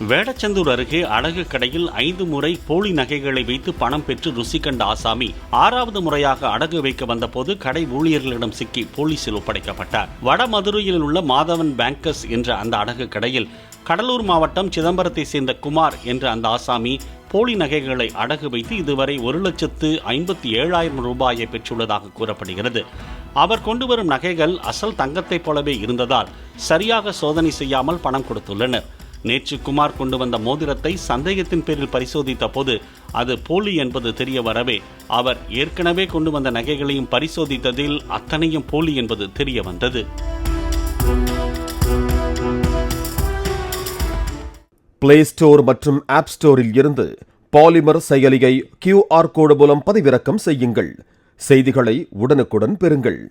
வேடச்சந்தூர் அருகே அடகு கடையில் 5 முறை போலி நகைகளை வைத்து பணம் பெற்று ருசி கண்ட ஆசாமி 6வது முறையாக அடகு வைக்க வந்தபோது கடை ஊழியர்களிடம் சிக்கி போலீசில் ஒப்படைக்கப்பட்டார். வடமதுரையில் உள்ள மாதவன் பேங்கர்ஸ் என்ற அந்த அடகு கடையில் கடலூர் மாவட்டம் சிதம்பரத்தை சேர்ந்த குமார் என்ற அந்த ஆசாமி போலி நகைகளை அடகு வைத்து இதுவரை 1,57,000 ரூபாயை பெற்றுள்ளதாக கூறப்படுகிறது. அவர் கொண்டு வரும் நகைகள் அசல் தங்கத்தைப் போலவே இருந்ததால் சரியாக சோதனை செய்யாமல் பணம் கொடுத்துள்ளனர். நேற்று குமார் கொண்டு வந்த மோதிரத்தை சந்தேகத்தின் பேரில் பரிசோதித்த போது அது போலி என்பது தெரிய வரவே அவர் ஏற்கனவே கொண்டு வந்த நகைகளையும் பரிசோதித்ததில் அத்தனையும் போலி என்பது தெரிய வந்தது. பிளே ஸ்டோர் மற்றும் ஆப் ஸ்டோரில் இருந்து பாலிமர் செயலியை QR கோடு மூலம் பதிவிறக்கம் செய்யுங்கள். செய்திகளை உடனுக்குடன் பெறுங்கள்.